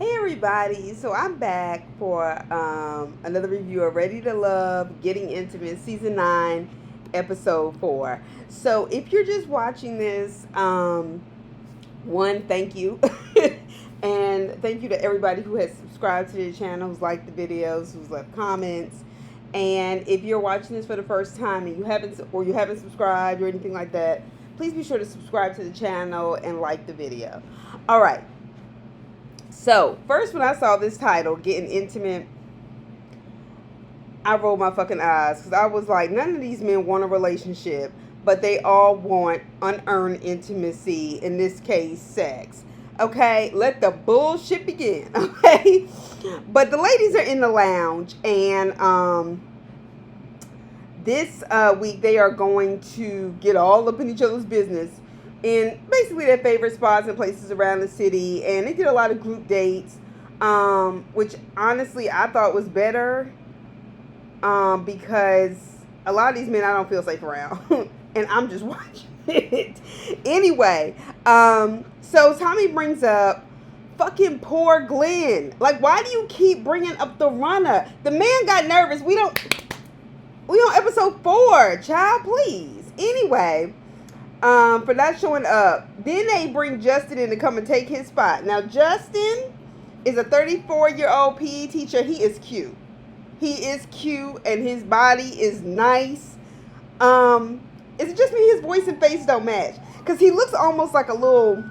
Hey everybody, so I'm back for another review of Ready to Love, Getting Intimate, Season 9, Episode 4. So if you're just watching this, one, thank you. And thank you to everybody who has subscribed to the channel, who's liked the videos, who's left comments. And if you're watching this for the first time and you haven't subscribed or anything like that, please be sure to subscribe to the channel and like the video. All right. So, first when I saw this title, Getting Intimate, I rolled my fucking eyes because I was like, none of these men want a relationship, but they all want unearned intimacy, in this case, sex. Okay, let the bullshit begin. Okay, but the ladies are in the lounge, and this week they are going to get all up in each other's business in basically their favorite spots and places around the city, and they did a lot of group dates, which honestly I thought was better, because a lot of these men I don't feel safe around, and I'm just watching it anyway. So Tommy brings up fucking poor Glenn. Like, why do you keep bringing up the runner? The man got nervous. We on episode 4, child, please. Anyway, for not showing up. Then they bring Justin in to come and take his spot. Now, Justin is a 34-year-old PE teacher. He is cute. He is cute, and his body is nice. Is it just me? His voice and face don't match, because he looks almost like a little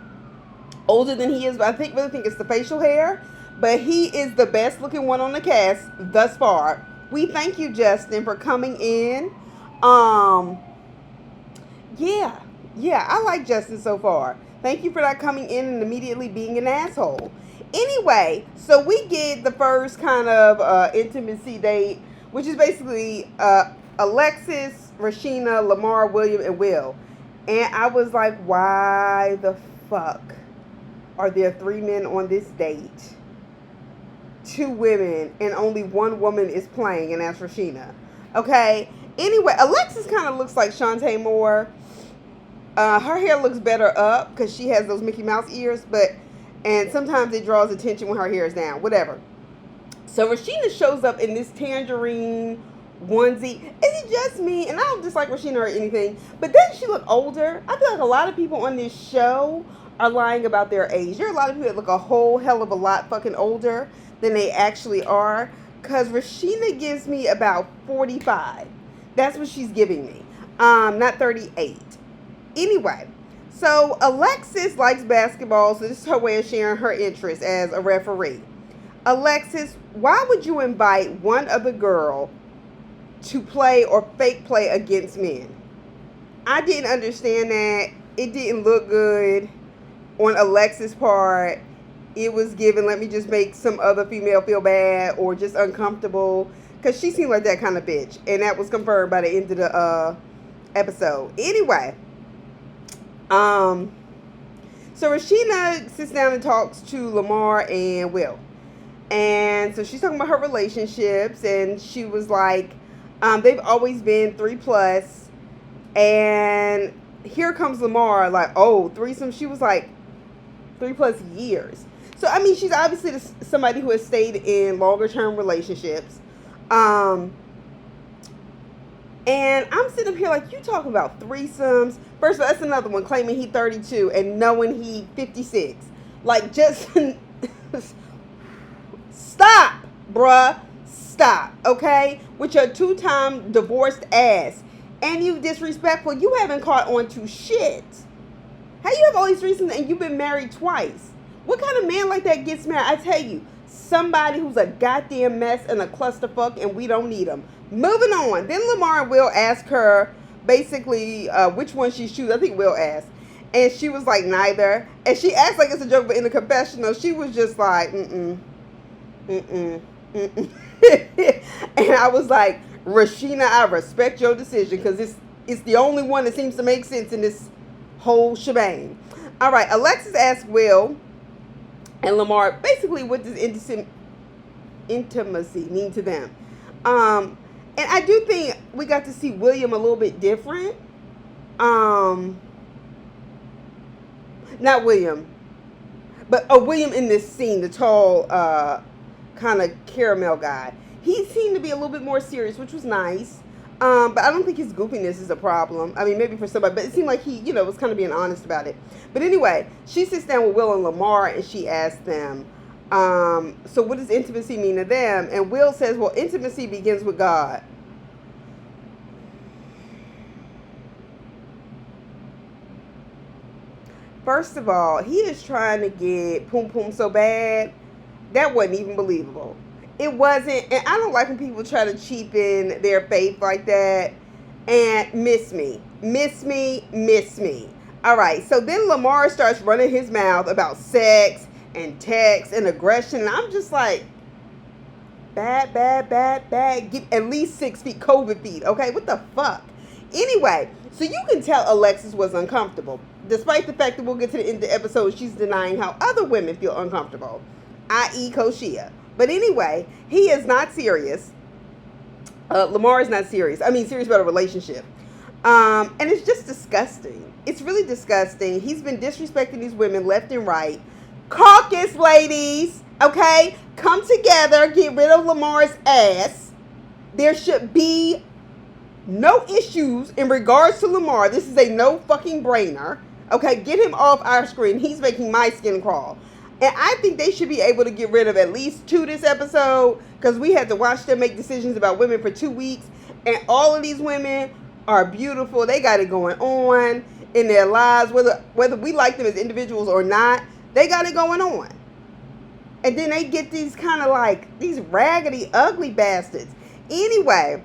older than he is. But I really think it's the facial hair. But he is the best looking one on the cast thus far. We thank you, Justin, for coming in. Yeah, I like Justin so far. Thank you for not coming in and immediately being an asshole. Anyway, so we get the first kind of intimacy date, which is basically Alexis, Rashina, Lamar, William, and Will. And I was like, why the fuck are there 3 men on this date? 2 women, and only 1 woman is playing, and that's Rashina. Okay? Anyway, Alexis kind of looks like Shantae Moore. Her hair looks better up because she has those Mickey Mouse ears, and sometimes it draws attention when her hair is down. Whatever. So Rashina shows up in this tangerine onesie. Is it just me? And I don't dislike Rashina or anything, but doesn't she look older? I feel like a lot of people on this show are lying about their age. There are a lot of people that look a whole hell of a lot fucking older than they actually are, because Rashina gives me about 45. That's what she's giving me. Not 38. Anyway, so Alexis likes basketball, so this is her way of sharing her interest as a referee. Alexis, why would you invite one other girl to play or fake play against men? I didn't understand that. It didn't look good on Alexis' part. It was given, let me just make some other female feel bad or just uncomfortable, because she seemed like that kind of bitch, and that was confirmed by the end of the episode. Anyway, so Rashina sits down and talks to Lamar and Will, and so she's talking about her relationships, and she was like, they've always been 3+, and here comes Lamar like, oh, threesome. She was like 3+ years. So, I mean, she's obviously somebody who has stayed in longer-term relationships. And I'm sitting up here like, you talking about threesomes. First of all, that's another one, claiming he 32 and knowing he 56. Like, just stop, bruh. Stop, okay? With your 2-time divorced ass. And you disrespectful. You haven't caught on to shit. How you have all these threesomes and you've been married twice? What kind of man like that gets married? I tell you, somebody who's a goddamn mess and a clusterfuck, and we don't need him. Moving on. Then Lamar and Will ask her basically which one she chooses. I think Will asked. And she was like, neither. And she acts like it's a joke, but in the confessional, she was just like, And I was like, Rashina, I respect your decision, because it's the only one that seems to make sense in this whole shebang. All right, Alexis asked Will and Lamar basically what does intimacy mean to them. And I do think we got to see William a little bit different. Not William. But William in this scene, the tall, kind of caramel guy, he seemed to be a little bit more serious, which was nice. But I don't think his goofiness is a problem. I mean, maybe for somebody, but it seemed like he, was kind of being honest about it. But anyway, she sits down with Will and Lamar, and she asks them, so what does intimacy mean to them? And Will says, well, intimacy begins with God. First of all, he is trying to get Poom Poom so bad, that wasn't even believable. It wasn't, and I don't like when people try to cheapen their faith like that. And miss me. All right, so then Lamar starts running his mouth about sex and text and aggression, and I'm just like, bad. Get at least 6 feet, COVID feet, okay? What the fuck? Anyway, so you can tell Alexis was uncomfortable, despite the fact that we'll get to the end of the episode, she's denying how other women feel uncomfortable, i.e. Koshia. But anyway, he is not serious. Lamar is not serious. I mean, serious about a relationship. And it's just disgusting. It's really disgusting. He's been disrespecting these women left and right. Caucus, ladies, okay? Come together, get rid of Lamar's ass. There should be no issues in regards to Lamar. This is a no fucking brainer. Okay, get him off our screen. He's making my skin crawl. And I think they should be able to get rid of at least 2 this episode, because we had to watch them make decisions about women for 2 weeks. And all of these women are beautiful. They got it going on in their lives, whether we like them as individuals or not. They got it going on. And then they get these kind of like, these raggedy, ugly bastards. Anyway,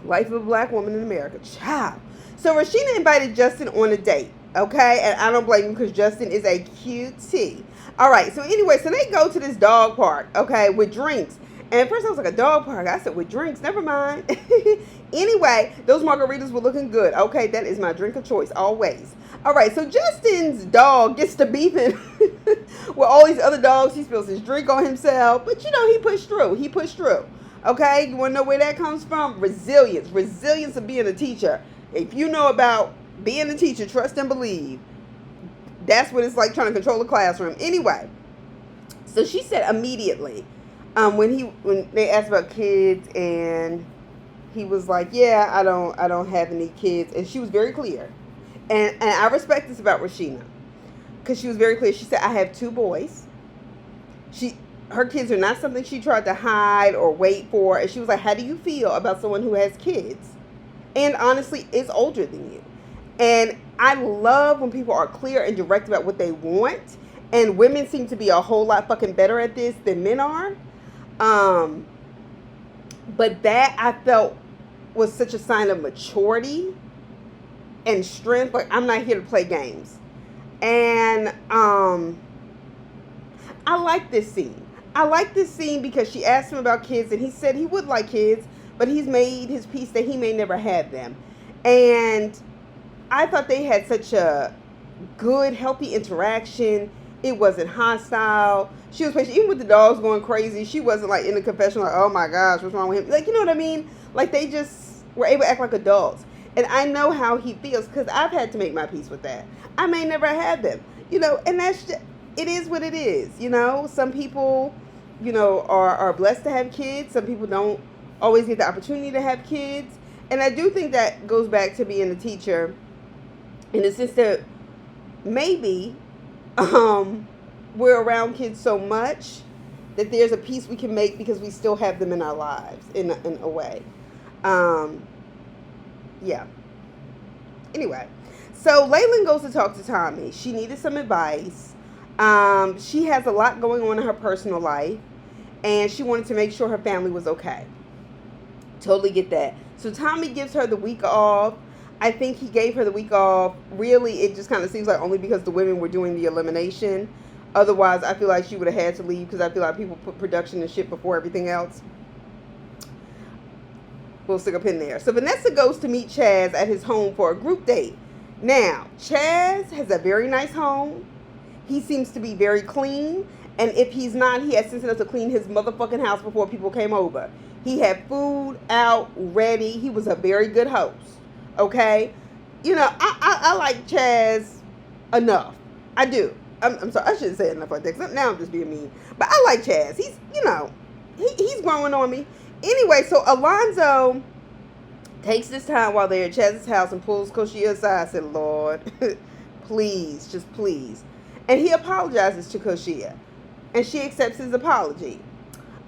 life of a black woman in America. Child. So Rashina invited Justin on a date. Okay, and I don't blame him because Justin is a cutie. All right, so anyway, so they go to this dog park, okay, with drinks. And at first I was like, a dog park? I said, with drinks, never mind. Anyway, those margaritas were looking good. Okay, that is my drink of choice, always. All right, so Justin's dog gets to beefing with all these other dogs. He spills his drink on himself. But, he pushed through. Okay, you want to know where that comes from? Resilience of being a teacher. If you know about being a teacher, trust and believe. That's what it's like trying to control a classroom. Anyway, so she said immediately, when they asked about kids, and he was like, yeah, I don't have any kids. And she was very clear. And I respect this about Rashina, because she was very clear. She said, I have 2 boys. Her kids are not something she tried to hide or wait for. And she was like, how do you feel about someone who has kids and honestly is older than you? And I love when people are clear and direct about what they want. And women seem to be a whole lot fucking better at this than men are. But that I felt was such a sign of maturity and strength. Like, I'm not here to play games. And I like this scene. I like this scene because she asked him about kids, and he said he would like kids, but he's made his peace that he may never have them. And I thought they had such a good, healthy interaction. It wasn't hostile. She was patient. Even with the dogs going crazy, she wasn't like in the confessional like, oh my gosh, what's wrong with him? Like, you know what I mean? Like, they just were able to act like adults. And I know how he feels because I've had to make my peace with that. I may never have them, and that's just, it is what it is, Some people, are blessed to have kids. Some people don't always get the opportunity to have kids. And I do think that goes back to being a teacher, in the sense that maybe we're around kids so much that there's a peace we can make because we still have them in our lives in a way. Yeah. Anyway, so Laylan goes to talk to Tommy. She needed some advice. She has a lot going on in her personal life, and she wanted to make sure her family was okay. Totally get that. So Tommy gives her the week off. I think he gave her the week off. Really, it just kind of seems like only because the women were doing the elimination. Otherwise, I feel like she would have had to leave because I feel like people put production and shit before everything else. We'll stick a pin there. So Vanessa goes to meet Chaz at his home for a group date. Now, Chaz has a very nice home. He seems to be very clean. And if he's not, he has sense enough to clean his motherfucking house before people came over. He had food out ready. He was a very good host. Okay? I like Chaz enough. I do. I'm sorry, I shouldn't say enough like that. 'Cause now I'm just being mean. But I like Chaz. He's growing on me. Anyway, so Alonzo takes this time while they're at Chaz's house and pulls Koshia aside. I said, Lord, please, just please. And he apologizes to Koshia. And she accepts his apology.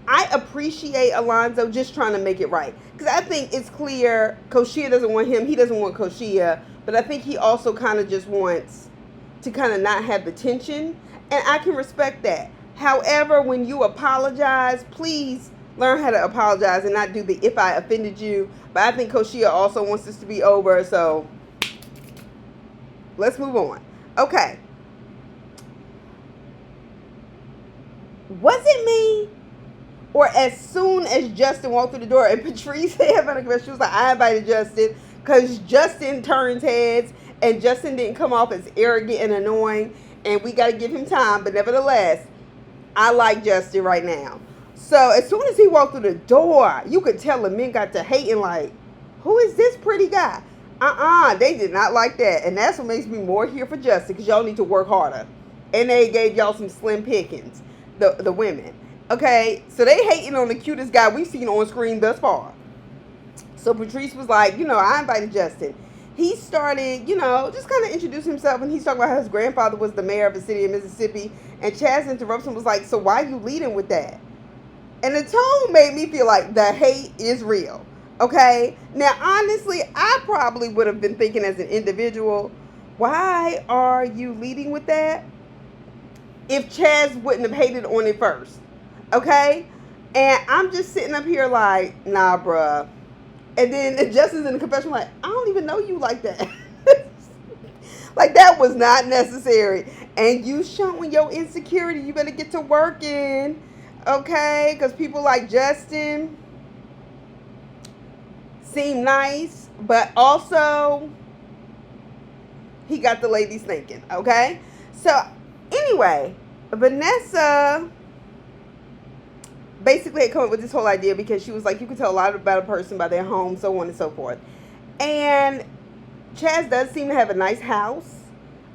I appreciate Alonzo just trying to make it right. Because I think it's clear Koshia doesn't want him. He doesn't want Koshia. But I think he also kind of just wants to kind of not have the tension. And I can respect that. However, when you apologize, please learn how to apologize and not do the if I offended you. But I think Koshia also wants this to be over. So let's move on. Okay. Was it me? Or as soon as Justin walked through the door and Patrice she was like, I invited Justin because Justin turns heads and Justin didn't come off as arrogant and annoying and we got to give him time. But nevertheless, I like Justin right now. So as soon as he walked through the door, you could tell the men got to hating like, who is this pretty guy? They did not like that. And that's what makes me more here for Justin because y'all need to work harder. And they gave y'all some slim pickings, the women. Okay, so they hating on the cutest guy we've seen on screen thus far. So Patrice was like, I invited Justin. He started, just kind of introduced himself, and he's talking about how his grandfather was the mayor of a city in Mississippi. And Chaz interrupts him, was like, so why are you leading with that? And the tone made me feel like the hate is real. Okay? Now, honestly, I probably would have been thinking as an individual, why are you leading with that? If Chaz wouldn't have hated on it first. Okay? And I'm just sitting up here like, nah, bruh. And then Justin's in the confession like, I don't even know you like that. Like, that was not necessary. And you showing your insecurity. You better get to working. Okay? Because people like Justin seem nice. But also, he got the ladies thinking. Okay? So, anyway, Vanessa basically had come up with this whole idea because she was like, you can tell a lot about a person by their home, so on and so forth. And Chaz does seem to have a nice house.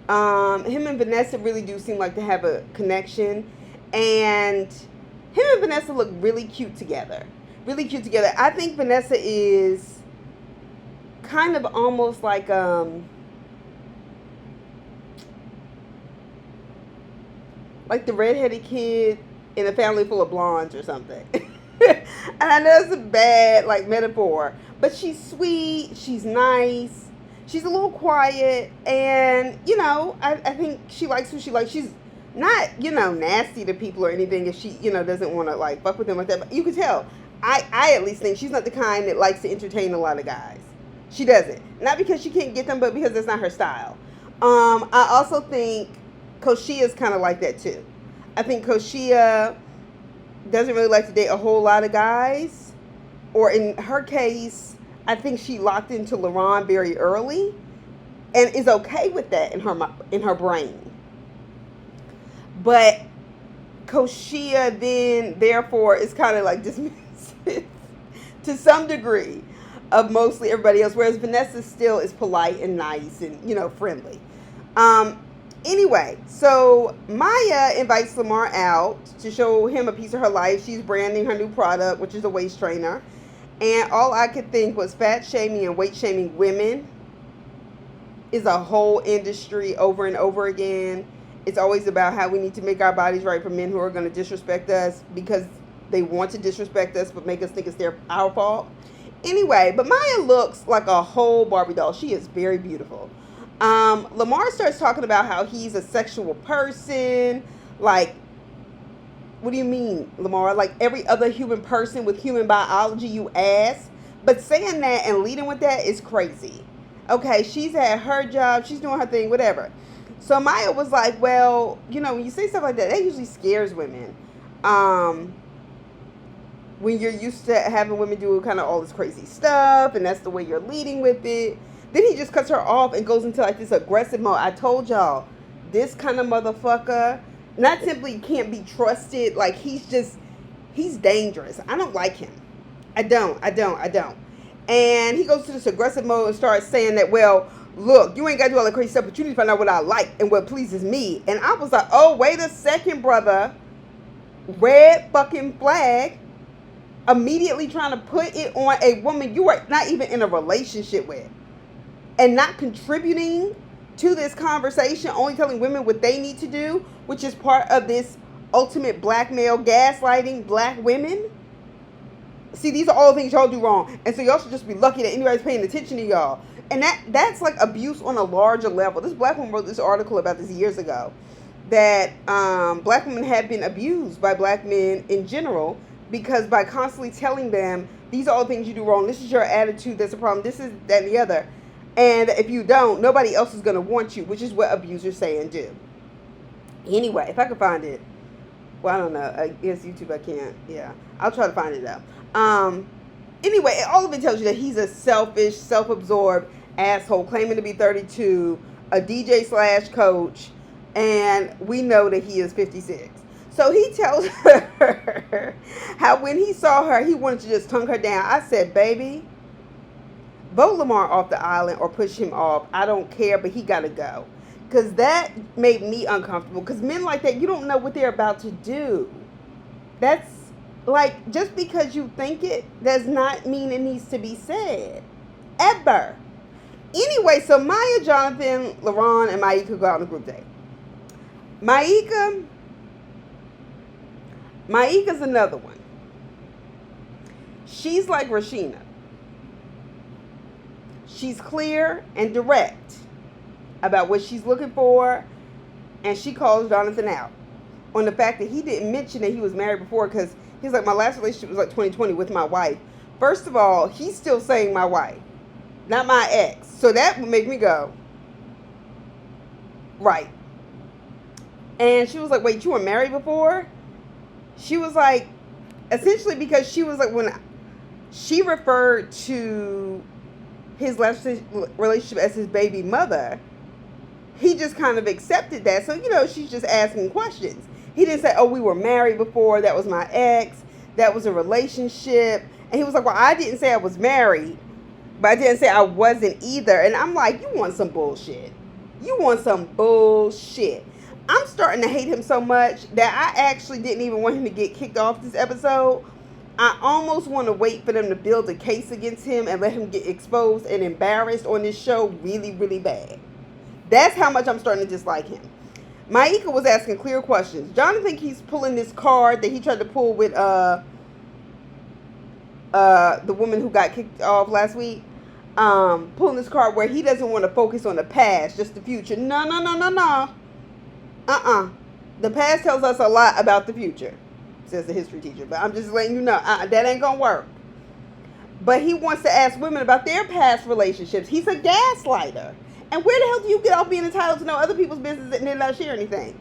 Him and Vanessa really do seem like to have a connection. And him and Vanessa look really cute together. Really cute together. I think Vanessa is kind of almost like the redheaded kid in a family full of blondes or something. And I know it's a bad metaphor, but she's sweet, she's nice, she's a little quiet, and I think she likes who she likes. She's not nasty to people or anything if she doesn't want to fuck with them like that, but you can tell. I at least think she's not the kind that likes to entertain a lot of guys. She doesn't, not because she can't get them, but because that's not her style. I also think Koshia's kind of like that too. I think Koshia doesn't really like to date a whole lot of guys. Or in her case, I think she locked into LaRon very early and is okay with that in her brain. But Koshia then, therefore, is kind of dismissive to some degree of mostly everybody else. Whereas Vanessa still is polite and nice and, friendly. Anyway, so Maya invites Lamar out to show him a piece of her life. She's branding her new product, which is a waist trainer. And all I could think was fat shaming and weight shaming women is a whole industry over and over again. It's always about how we need to make our bodies right for men who are going to disrespect us because they want to disrespect us but make us think it's our fault. Anyway, but Maya looks like a whole Barbie doll. She is very beautiful. Lamar starts talking about how he's a sexual person. Like, what do you mean, Lamar? Like every other human person with human biology, you ass. But saying that and leading with that is crazy. Okay, she's had her job. She's doing her thing, whatever. So Maya was like, well, when you say stuff like that usually scares women. When you're used to having women do kind of all this crazy stuff and that's the way you're leading with it. Then he just cuts her off and goes into this aggressive mode. I told y'all, this kind of motherfucker, not simply can't be trusted. He's dangerous. I don't like him. I don't. And he goes to this aggressive mode and starts saying that, well, look, you ain't got to do all that crazy stuff, but you need to find out what I like and what pleases me. And I was like, oh, wait a second, brother. Red fucking flag. Immediately trying to put it on a woman you are not even in a relationship with. And not contributing to this conversation, only telling women what they need to do, which is part of this ultimate blackmail, gaslighting black women. See, these are all the things y'all do wrong. And so y'all should just be lucky that anybody's paying attention to y'all. And that's like abuse on a larger level. This black woman wrote this article about this years ago. That black women have been abused by black men in general. Because by constantly telling them, these are all the things you do wrong. This is your attitude. That's a problem. This is that and the other. And if you don't, nobody else is going to want you. Which is what abusers say and do. Anyway, if I can find it. Well, I don't know. I guess YouTube I can't. Yeah. I'll try to find it though. Anyway, all of it tells you that he's a selfish, self-absorbed asshole claiming to be 32, a DJ / coach, and we know that he is 56. So he tells her how when he saw her, he wanted to just tongue her down. I said, baby, vote Lamar off the island or push him off. I don't care, but he got to go. Because that made me uncomfortable. Because men like that, you don't know what they're about to do. That's like, just because you think it does not mean it needs to be said. Ever. Anyway, so Maya, Jonathan, LaRon, and Maika go out on a group date. Maika's another one. She's like Rashina. She's clear and direct about what she's looking for, and she calls Jonathan out on the fact that he didn't mention that he was married before, because he's like, my last relationship was like 2020 with my wife. First of all, he's still saying my wife, not my ex. So that would make me go, right. And she was like, wait, you were married before? She was like, essentially because she was like, when she referred to his last relationship as his baby mother, he just kind of accepted that. So, she's just asking questions. He didn't say, oh, we were married before. That was my ex. That was a relationship. And he was like, well, I didn't say I was married, but I didn't say I wasn't either. And I'm like, you want some bullshit. You want some bullshit. I'm starting to hate him so much that I actually didn't even want him to get kicked off this episode. I almost want to wait for them to build a case against him and let him get exposed and embarrassed on this show really, really bad. That's how much I'm starting to dislike him. Maika was asking clear questions. Jonathan keeps pulling this card that he tried to pull with the woman who got kicked off last week. Pulling this card where he doesn't want to focus on the past, just the future. No. The past tells us a lot about the future, says the history teacher. But I'm just letting you know, that ain't gonna work. But he wants to ask women about their past relationships. He's a gaslighter. And where the hell do you get off being entitled to know other people's business and then not share anything?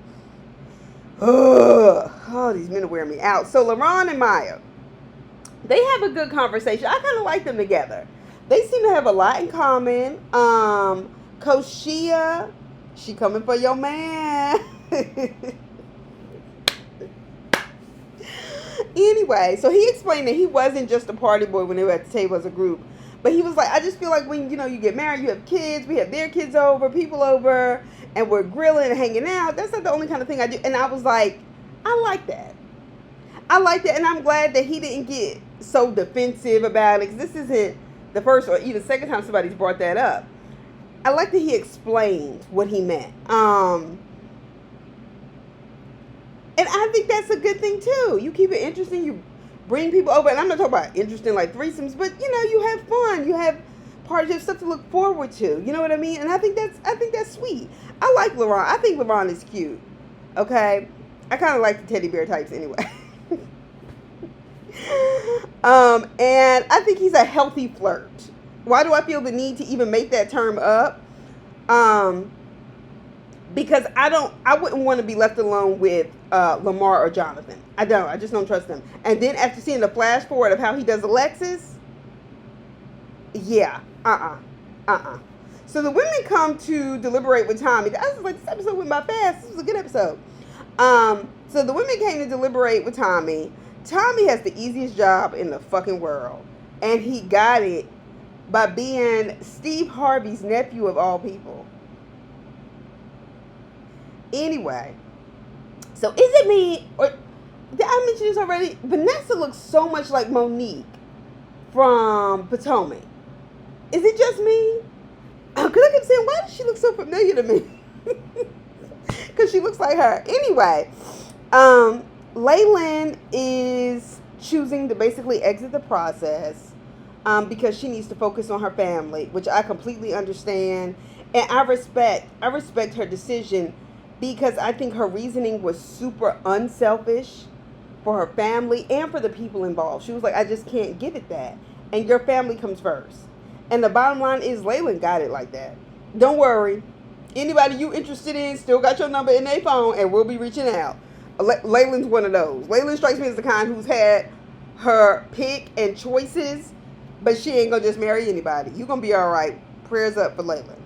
Oh, these men are wearing me out. So LaRon and Maya, they have a good conversation. I kind of like them together. They seem to have a lot in common. Coach Shia, she coming for your man. Anyway, so he explained that he wasn't just a party boy when they were at the table as a group. But he was like, I just feel like when, you get married, you have kids, we have their kids over, people over, and we're grilling and hanging out. That's not the only kind of thing I do. And I was like, I like that. And I'm glad that he didn't get so defensive about it, because this isn't the first or even second time somebody's brought that up. I like that he explained what he meant. And I think that's a good thing too. You keep it interesting, you bring people over, and I'm not talking about interesting like threesomes, but you have fun, you have parties, you have stuff to look forward to. You know what I mean? And I think that's sweet. I like LaRon. I think LaRon is cute. Okay, I kind of like the teddy bear types anyway. And I think he's a healthy flirt. Why do I feel the need to even make that term up? Because I wouldn't want to be left alone with Lamar or Jonathan. I just don't trust them. And then after seeing the flash forward of how he does Alexis, yeah, So the women come to deliberate with Tommy. I was like, this episode went by fast. This was a good episode. So the women came to deliberate with Tommy. Tommy has the easiest job in the fucking world. And he got it by being Steve Harvey's nephew of all people. Anyway, so is it me, or did I mention this already? Vanessa looks so much like Monique from Potomac. Is it just me? Because I kept saying, why does she look so familiar to me? Because she looks like her. Anyway, Laylan is choosing to basically exit the process because she needs to focus on her family, which I completely understand. And I respect her decision, because I think her reasoning was super unselfish for her family and for the people involved. She was like, I just can't give it that. And your family comes first. And the bottom line is Laylan got it like that. Don't worry. Anybody you interested in still got your number in their phone, and we'll be reaching out. Laylan's one of those. Laylan strikes me as the kind who's had her pick and choices, but she ain't gonna just marry anybody. You're gonna be all right. Prayers up for Laylan.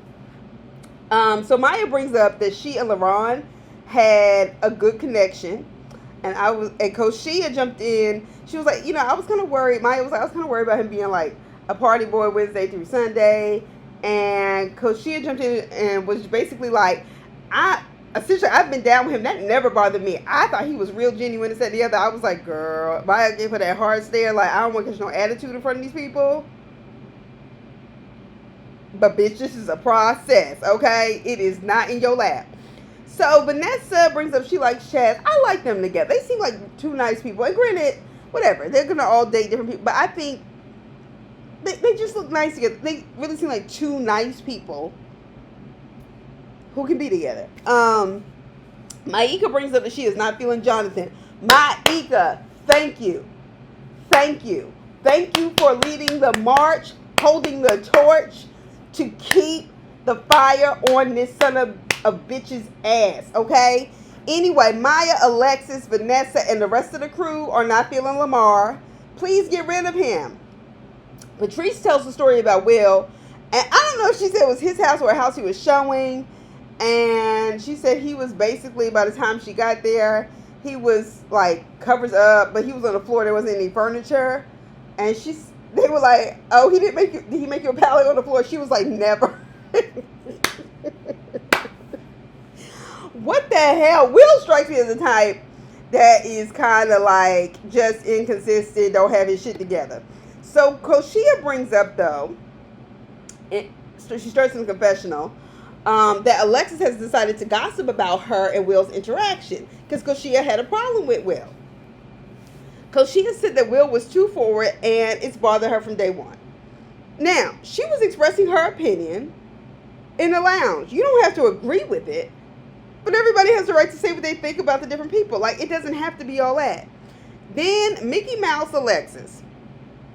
So Maya brings up that she and LaRon had a good connection, and Coach Shea jumped in. She was like, I was kind of worried. Maya was like, I was kind of worried about him being like a party boy Wednesday through Sunday, and Coach Shea jumped in and was basically like, I've been down with him. That never bothered me. I thought he was real genuine and said the other. I was like, girl, Maya gave her that hard stare, like, I don't want to catch no attitude in front of these people. But bitch, this is a process, okay? It is not in your lap. So Vanessa brings up she likes Chaz. I like them together. They seem like two nice people. And granted, whatever, they're gonna all date different people. But I think they just look nice together. They really seem like two nice people who can be together. Maika brings up that she is not feeling Jonathan. Maika, thank you. Thank you. Thank you for leading the march, holding the torch to keep the fire on this son of a bitch's ass, okay? Anyway, Maya, Alexis, Vanessa, and the rest of the crew are not feeling Lamar. Please get rid of him. Patrice tells the story about Will, and I don't know if she said it was his house or a house he was showing, and she said he was basically, by the time she got there, he was like covers up, but he was on the floor. There wasn't any furniture, and they were like, "Oh, did he make you a pallet on the floor?" She was like, "Never." What the hell? Will strikes me as a type that is kind of like just inconsistent, don't have his shit together. So Koshia brings up, though, so she starts in the confessional, that Alexis has decided to gossip about her and Will's interaction because Koshia had a problem with Will. Koshia said that Will was too forward and it's bothered her from day one. Now, she was expressing her opinion in the lounge. You don't have to agree with it, but everybody has the right to say what they think about the different people. Like, it doesn't have to be all that. Then Mickey Mouse Alexis,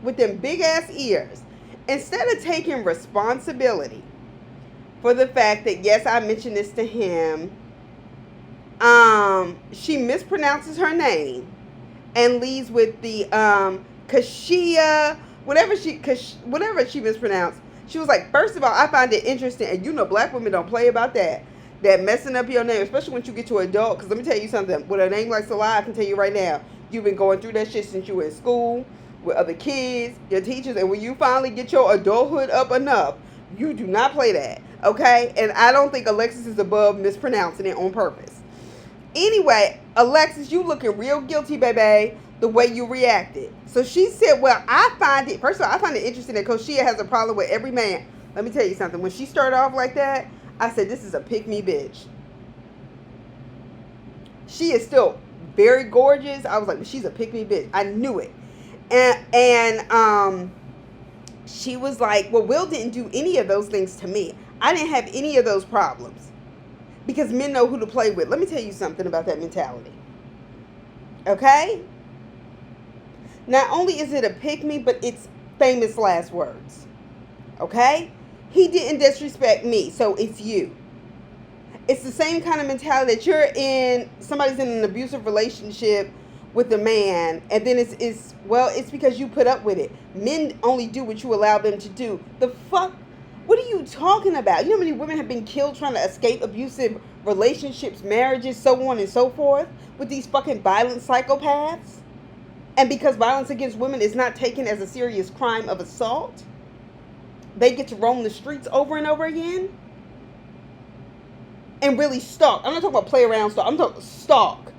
with them big ass ears, instead of taking responsibility for the fact that, yes, I mentioned this to him, she mispronounces her name and leads with the Kashia, whatever she mispronounced. She was like, first of all, I find it interesting, and black women don't play about that messing up your name, especially once you get to adult. Because let me tell you something, with a name like Salah, I can tell you right now, you've been going through that shit since you were in school with other kids, your teachers, and when you finally get your adulthood up enough, you do not play that, okay? And I don't think Alexis is above mispronouncing it on purpose. Anyway, Alexis, you looking real guilty, baby, the way you reacted. So she said, well, first of all, I find it interesting that Koshia has a problem with every man. Let me tell you something. When she started off like that, I said, this is a pick-me bitch. She is still very gorgeous. I was like, she's a pick-me bitch. I knew it. And she was like, well, Will didn't do any of those things to me. I didn't have any of those problems. Because men know who to play with. Let me tell you something about that mentality. Okay? Not only is it a pick-me, but it's famous last words. Okay? He didn't disrespect me, so it's you. It's the same kind of mentality that somebody's in an abusive relationship with a man, and then it's because you put up with it. Men only do what you allow them to do. The fuck? What are you talking about? You know how many women have been killed trying to escape abusive relationships, marriages, so on and so forth, with these fucking violent psychopaths? And because violence against women is not taken as a serious crime of assault? they get to roam the streets over and over again and really stalk. I'm not talking about play around stalk. I'm talking stalk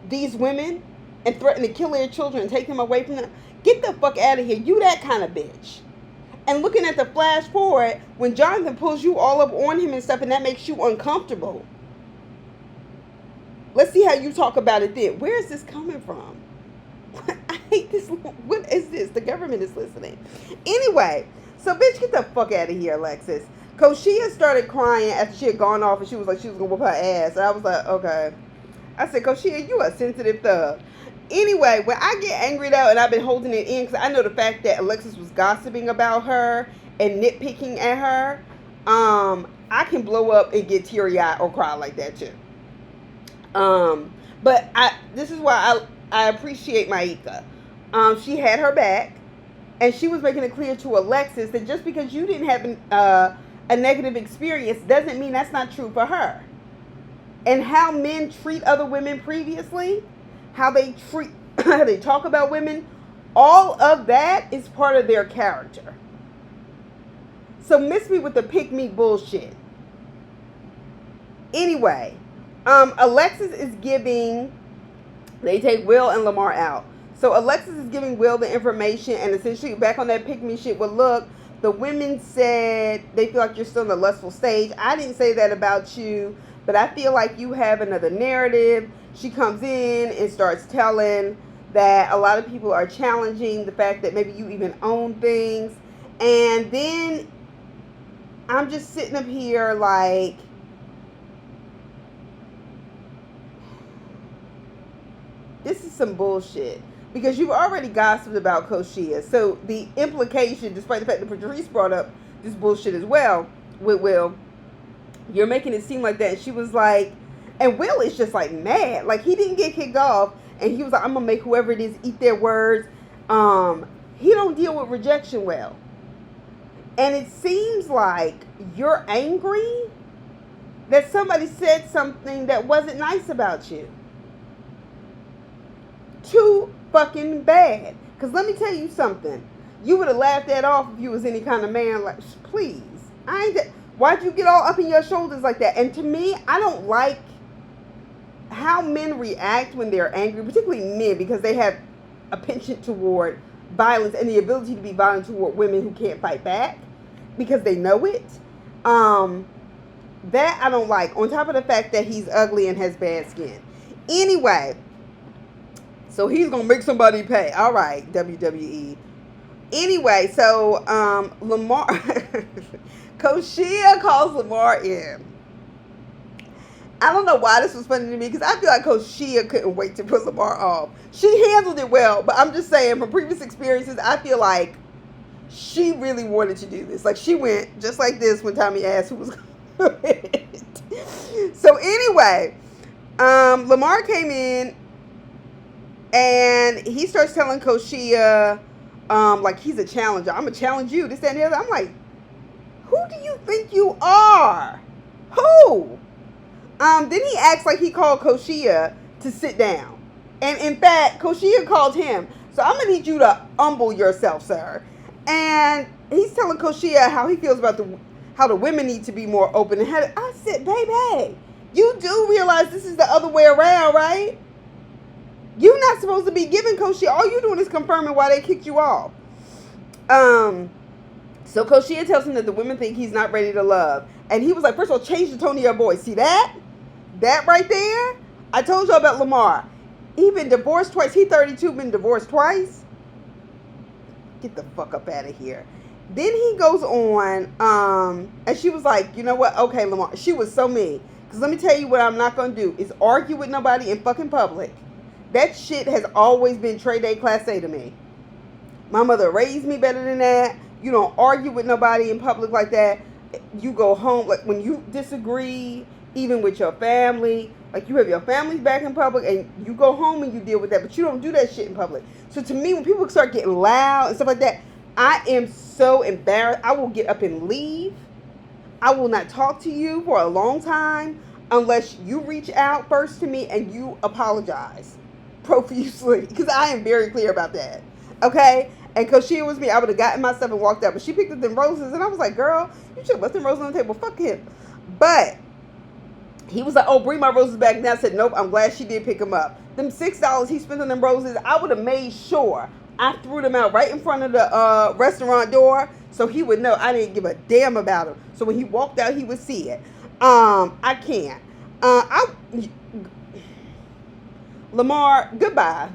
these women and threaten to kill their children and take them away from them. Get the fuck out of here. You that kind of bitch. And looking at the flash forward, when Jonathan pulls you all up on him and stuff, and that makes you uncomfortable. Let's see how you talk about it then. Where is this coming from? I hate this. What is this? The government is listening. Anyway, so bitch, get the fuck out of here, Alexis. Koshia started crying after she had gone off and she was like she was going to whoop her ass. And I was like, okay. I said, Koshia, you a sensitive thug. Anyway, when I get angry though, and I've been holding it in because I know the fact that Alexis was gossiping about her and nitpicking at her, I can blow up and get teary-eyed or cry like that too. But this is why I appreciate Maika. She had her back, and she was making it clear to Alexis that just because you didn't have a negative experience doesn't mean that's not true for her. And how men treat other women previously, how they talk about women, all of that is part of their character. So miss me with the pick me bullshit. Anyway, Alexis is giving, they take Will and Lamar out. So Alexis is giving Will the information and essentially back on that pick me shit. Well, look, the women said they feel like you're still in the lustful stage. I didn't say that about you, but I feel like you have another narrative. She comes in and starts telling that a lot of people are challenging the fact that maybe you even own things. And then I'm just sitting up here like, this is some bullshit. Because you've already gossiped about Koshia. So the implication, despite the fact that Patrice brought up this bullshit as well with Will, you're making it seem like that. And she was like, and Will is just like mad. Like he didn't get kicked off. And he was like, I'm going to make whoever it is eat their words. He don't deal with rejection well. And it seems like you're angry that somebody said something that wasn't nice about you. Too fucking bad. Because let me tell you something. You would have laughed that off if you was any kind of man. Like, please. Why'd you get all up in your shoulders like that? And to me, I don't like how men react when they're angry, particularly men, because they have a penchant toward violence and the ability to be violent toward women who can't fight back because they know it. That I don't like. On top of the fact that he's ugly and has bad skin. Anyway, so he's going to make somebody pay. All right, WWE. Anyway, so Lamar, Koshia calls Lamar in. I don't know why this was funny to me because I feel like Koshia couldn't wait to put Lamar off. She handled it well, but I'm just saying from previous experiences, I feel like she really wanted to do this. Like she went just like this when Tommy asked who was going to win. So anyway, Lamar came in and he starts telling Koshia, like he's a challenger. I'm going to challenge you, this, that, and the other. I'm like, who do you think you are? Who? Then he acts like he called Koshia to sit down. And in fact, Koshia called him. So I'm going to need you to humble yourself, sir. And he's telling Koshia how he feels about how the women need to be more open. And I said, baby, you do realize this is the other way around, right? You're not supposed to be giving Koshia. All you're doing is confirming why they kicked you off. So Koshia tells him that the women think he's not ready to love. And he was like, first of all, change the tone of your voice. See that? That right there? I told you about Lamar. He been divorced twice. He 32, been divorced twice. Get the fuck up out of here. Then he goes on, and she was like, you know what? Okay, Lamar. She was so mean. Because let me tell you what I'm not going to do is argue with nobody in fucking public. That shit has always been Trade A Class A to me. My mother raised me better than that. You don't argue with nobody in public like that. You go home, like when you disagree, even with your family, like you have your family's back in public and you go home and you deal with that, but you don't do that shit in public. So to me, when people start getting loud and stuff like that, I am so embarrassed. I will get up and leave. I will not talk to you for a long time unless you reach out first to me and you apologize profusely, because I am very clear about that. Okay? And because she was me, I would have gotten my stuff and walked out. But she picked up them roses, and I was like, girl, you should have left them roses on the table. Fuck him. But he was like, oh, bring my roses back. And I said, nope, I'm glad she did pick them up. Them $6 he spent on them roses, I would have made sure I threw them out right in front of the restaurant door so he would know I didn't give a damn about him. So when he walked out, he would see it. I can't. Lamar, goodbye.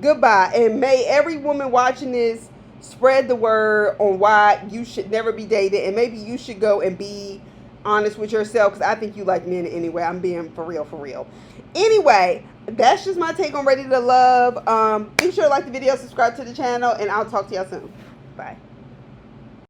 Goodbye. And may every woman watching this spread the word on why you should never be dated. And maybe you should go and be honest with yourself, because I think you like men anyway. I'm being for real, for real. Anyway, that's just my take on Ready to Love. Be sure to like the video, subscribe to the channel, and I'll talk to y'all soon. Bye.